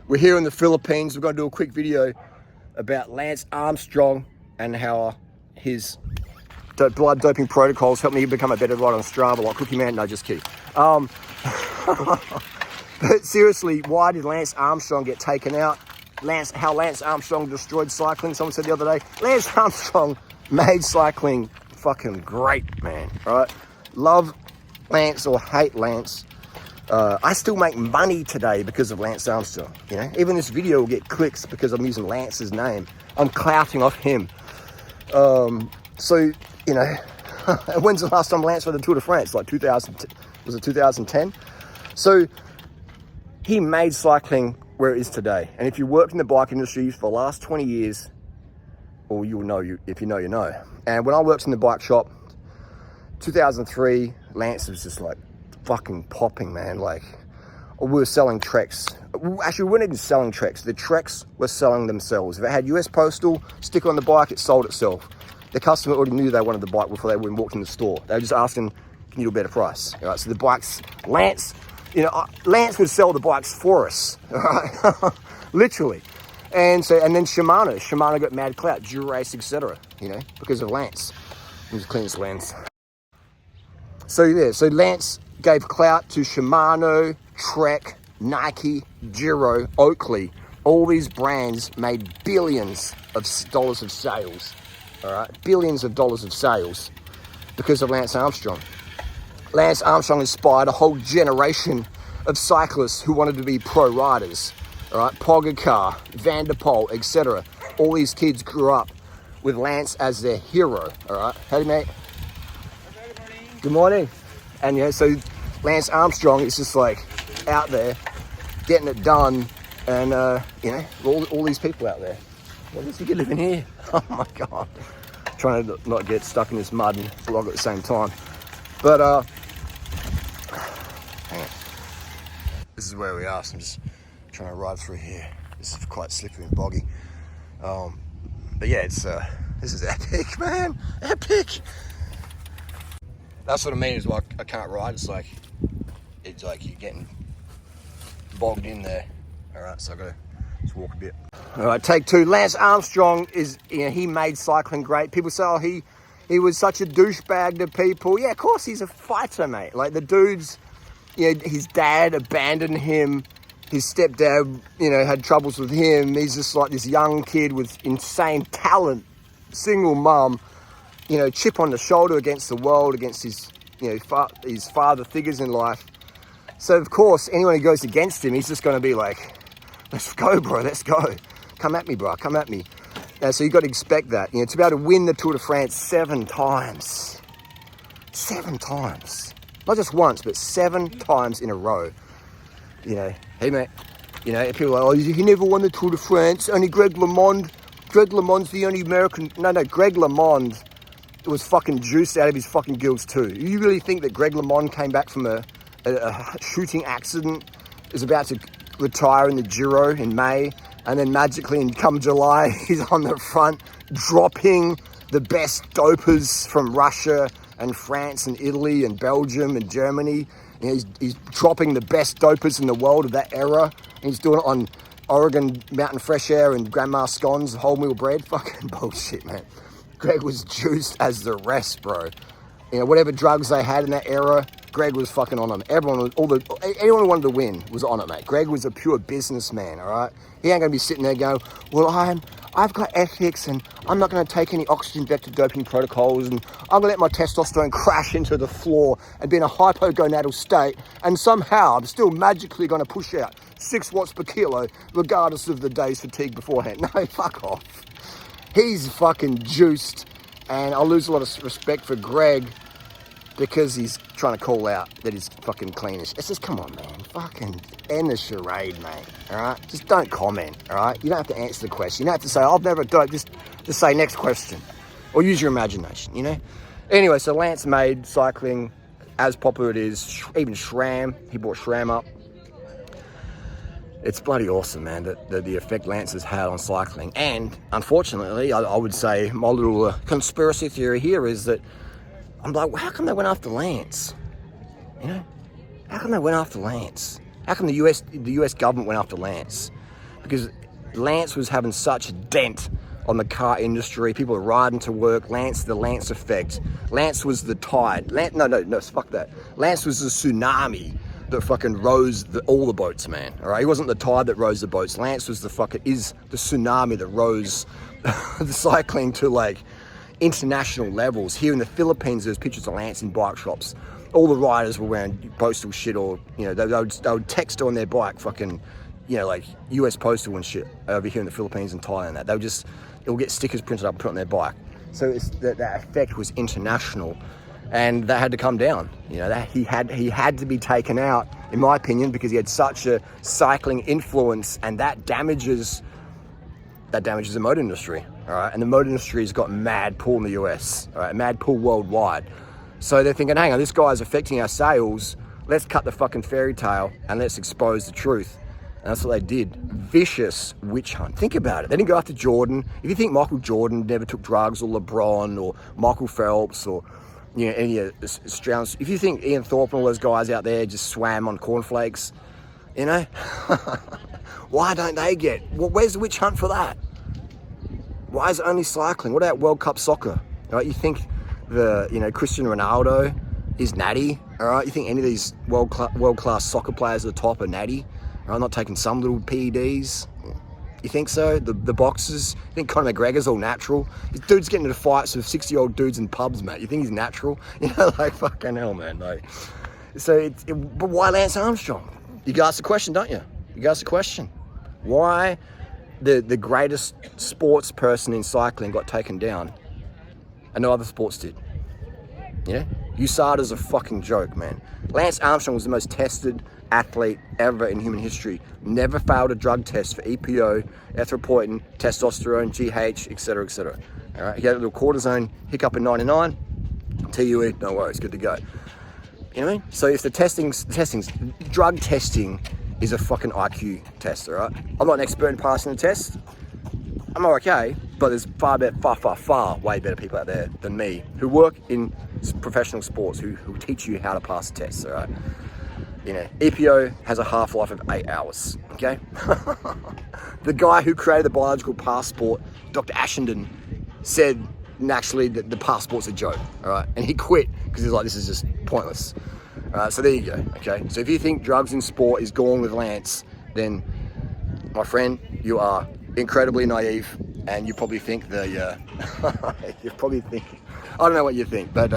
We're here in the Philippines. We're going to do a quick video about Lance Armstrong and how his blood doping protocols helped me become a better rider on Strava, like Cookie Man. No, just kidding. But seriously, why did Lance Armstrong get taken out? How Lance Armstrong destroyed cycling. Someone said the other day, Lance Armstrong made cycling fucking great, man. All right, love Lance or hate Lance. I still make money today because of Lance Armstrong, you know? Even this video will get clicks because I'm using Lance's name. I'm clouting off him. So, you know, when's the last time Lance won the Tour de France? Like 2010? So, he made cycling where it is today. And if you worked in the bike industry for the last 20 years, or you'll know, if you know, you know. And when I worked in the bike shop, 2003, Lance was just like, fucking popping, man. Like, we were selling Treks. Actually, we weren't even selling Treks. The Treks were selling themselves. If it had US Postal sticker on the bike, it sold itself. The customer already knew they wanted the bike before they even walked in the store. They were just asking, can you do a better price? All right, so the bikes, Lance, you know, Lance would sell the bikes for us, all right? Literally. And then Shimano got mad clout, Durace, etc., you know, because of Lance. Let me just clean this lens. So yeah, so Lance gave clout to Shimano, Trek, Nike, Giro, Oakley. All these brands made billions of dollars of sales, all right? Billions of dollars of sales because of Lance Armstrong. Lance Armstrong inspired a whole generation of cyclists who wanted to be pro riders, all right? Pogacar, Van der Poel, etc. All these kids grew up with Lance as their hero, all right? Hey, mate. Good morning. And yeah, so Lance Armstrong is just like out there getting it done, and you know, all these people out there. Well, does he get living here? Oh my God. Trying to not get stuck in this mud and vlog at the same time. But hang on. This is where we are, so I'm just trying to ride through here. This is quite slippery and boggy. But yeah, it's this is epic, man. Epic. That's what I mean, is like I can't ride. It's like you're getting bogged in there. All right, so I gotta just walk a bit. All right, take two. Lance Armstrong is, you know, he made cycling great. People say, oh, he was such a douchebag to people. Yeah, of course, he's a fighter, mate. Like the dude's, you know, his dad abandoned him. His stepdad, you know, had troubles with him. He's just like this young kid with insane talent, single mum. You know, chip on the shoulder against the world, against his, you know, his father figures in life. So of course, anyone who goes against him, he's just going to be like, let's go, bro, let's go. Come at me, bro, come at me. So you got to expect that. You know, to be able to win the Tour de France 7 times. 7 times. Not just once, but 7 times in a row. You know, hey, mate. You know, people are like, oh, he never won the Tour de France. Only Greg LeMond. Greg LeMond's the only American. No, Greg LeMond was fucking juiced out of his fucking gills too. You really think that Greg LeMond came back from a shooting accident, is about to retire in the Giro in May, and then magically in come July, he's on the front dropping the best dopers from Russia and France and Italy and Belgium and Germany. You know, he's dropping the best dopers in the world of that era, and he's doing it on Oregon Mountain Fresh Air and Grandma Scones, wholemeal bread. Fucking bullshit, man. Greg was juiced as the rest, bro. You know, whatever drugs they had in that era, Greg was fucking on them. Anyone who wanted to win was on it, mate. Greg was a pure businessman, all right? He ain't gonna be sitting there going, well, I've got ethics and I'm not gonna take any oxygen vector doping protocols and I'm gonna let my testosterone crash into the floor and be in a hypogonadal state, and somehow I'm still magically gonna push out 6 watts per kilo regardless of the day's fatigue beforehand. No, fuck off. He's fucking juiced, and I lose a lot of respect for Greg because he's trying to call out that he's fucking cleanish. It's just, come on, man, fucking end the charade, mate, all right? Just don't comment, all right? You don't have to answer the question. You don't have to say, I've never done it. Just say next question, or use your imagination, you know? Anyway, so Lance made cycling as popular it is. Even SRAM, he brought SRAM up. It's bloody awesome, man, the effect Lance has had on cycling. And unfortunately, I would say my little conspiracy theory here is that I'm like, well, how come they went after Lance? You know, how come they went after Lance? How come the US government went after Lance? because Lance was having such a dent on the car industry. People were riding to work. The Lance effect. Lance was the tide. No, fuck that. Lance was the tsunami that fucking rose all the boats, man. All right, he wasn't the tide that rose the boats. Lance was the tsunami that rose the cycling to like international levels. Here in the Philippines, there's pictures of Lance in bike shops. All the riders were wearing postal shit, or they would text on their bike, fucking, like US postal and shit over here in the Philippines and Thailand. They'll get stickers printed up and put on their bike. So that effect was international. And that had to come down. That he had to be taken out, in my opinion, because he had such a cycling influence, and that damages the motor industry. All right, and the motor industry has got mad pull in the US. All right, mad pull worldwide. So they're thinking, hang on, this guy's affecting our sales. Let's cut the fucking fairy tale and let's expose the truth. And that's what they did. Vicious witch hunt. Think about it. They didn't go after Jordan. If you think Michael Jordan never took drugs, or LeBron, or Michael Phelps, or any Australians. If you think Ian Thorpe and all those guys out there just swam on cornflakes, why don't they get? Where's the witch hunt for that? Why is it only cycling? What about World Cup soccer? All right, you think Cristiano Ronaldo is natty? All right, you think any of these world class soccer players at the top are natty? All right, not taking some little PEDs. You think so? The boxers? You think Conor McGregor's all natural? This dude's getting into fights with 60-year-old dudes in pubs, mate. You think he's natural? Like, fucking hell, man. Like, but why Lance Armstrong? You can ask the question, don't you? You can ask the question. Why the greatest sports person in cycling got taken down and no other sports did? USADA's a fucking joke, man. Lance Armstrong was the most tested athlete ever in human history. Never failed a drug test for EPO, erythropoietin, testosterone, GH, etc., etc. All right, he had a little cortisone hiccup in '99. TUE, no worries, good to go. You know what I mean? So if the drug testing is a fucking IQ test, all right? I'm not an expert in passing the test. I'm okay, but there's far way better people out there than me who work in professional sports who teach you how to pass the tests, all right? EPO has a half-life of 8 hours, okay? The guy who created the biological passport, Dr. Ashenden, said naturally that the passport's a joke, all right? And he quit because he's like, this is just pointless. All right, so there you go, okay? So if you think drugs in sport is gone with Lance, then, my friend, you are incredibly naive, and you probably think I don't know what you think, but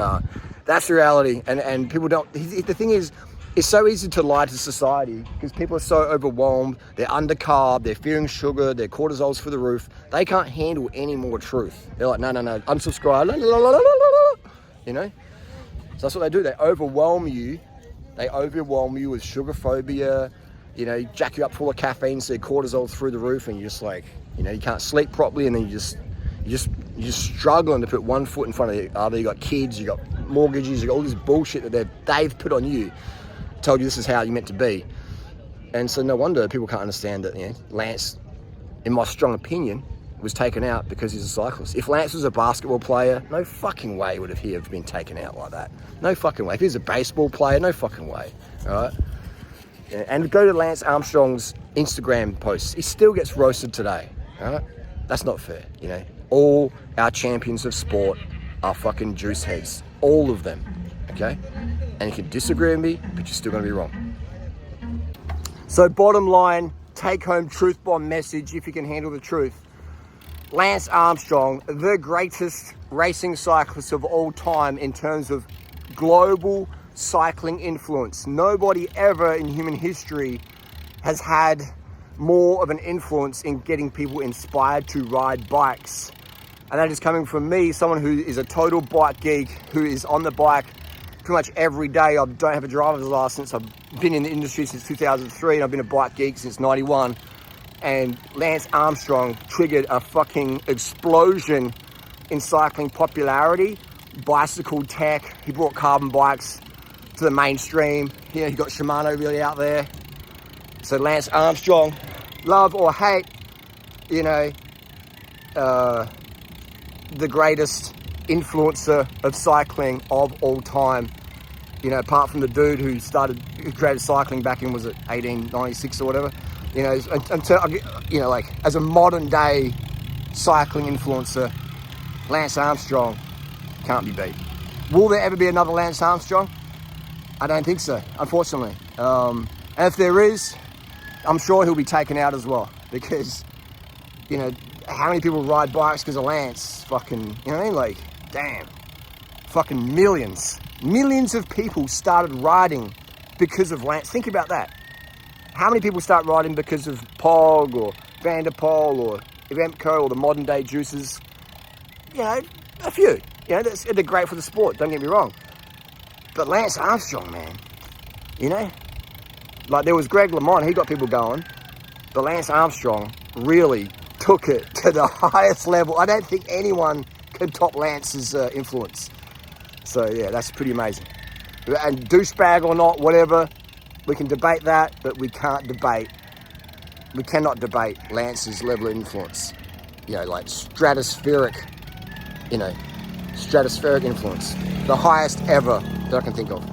that's the reality, and people don't, the thing is, it's so easy to lie to society because people are so overwhelmed, they're undercarb, they're fearing sugar, their cortisol's through the roof, they can't handle any more truth. They're like, no, unsubscribe, So that's what they do, they overwhelm you with sugar phobia, jack you up full of caffeine so your cortisol's through the roof, and you're just like, you can't sleep properly, and then you're just struggling to put one foot in front of the other. You got kids, you got mortgages, you got all this bullshit that they've put on you, told you this is how you're meant to be. And so no wonder people can't understand that, Lance, in my strong opinion, was taken out because he's a cyclist. If Lance was a basketball player, no fucking way would he have been taken out like that. No fucking way. If he was a baseball player, no fucking way. All right? Yeah, and go to Lance Armstrong's Instagram posts. He still gets roasted today. All right? That's not fair, All our champions of sport are fucking juice heads. All of them, okay? And you can disagree with me, but you're still going to be wrong. So bottom line, take home truth bomb message, if you can handle the truth. Lance Armstrong, the greatest racing cyclist of all time in terms of global cycling influence. Nobody ever in human history has had more of an influence in getting people inspired to ride bikes. And that is coming from me, someone who is a total bike geek, who is on the bike pretty much every day. I don't have a driver's license. I've been in the industry since 2003, and I've been a bike geek since 91. And Lance Armstrong triggered a fucking explosion in cycling popularity, bicycle tech. He brought carbon bikes to the mainstream. He got Shimano really out there. So Lance Armstrong, love or hate, the greatest influencer of cycling of all time. Apart from the dude who created cycling back in, was it 1896 or whatever? You know, until, you know, like as a modern day cycling influencer, Lance Armstrong can't be beat. Will there ever be another Lance Armstrong? I don't think so, unfortunately. And if there is, I'm sure he'll be taken out as well, because, you know, how many people ride bikes because of Lance? Fucking, you know what I mean? Like, damn. Fucking millions. Millions of people started riding because of Lance. Think about that. How many people start riding because of Pog or Vanderpoel or Remco or the modern day juices? You know, a few. You know, they're great for the sport, don't get me wrong. But Lance Armstrong, man, you know? Like, there was Greg LeMond, he got people going. But Lance Armstrong really took it to the highest level. I don't think anyone can top Lance's influence. So, yeah, that's pretty amazing. And douchebag or not, whatever, we can debate that, but we cannot debate Lance's level of influence. You know, like stratospheric influence. The highest ever that I can think of.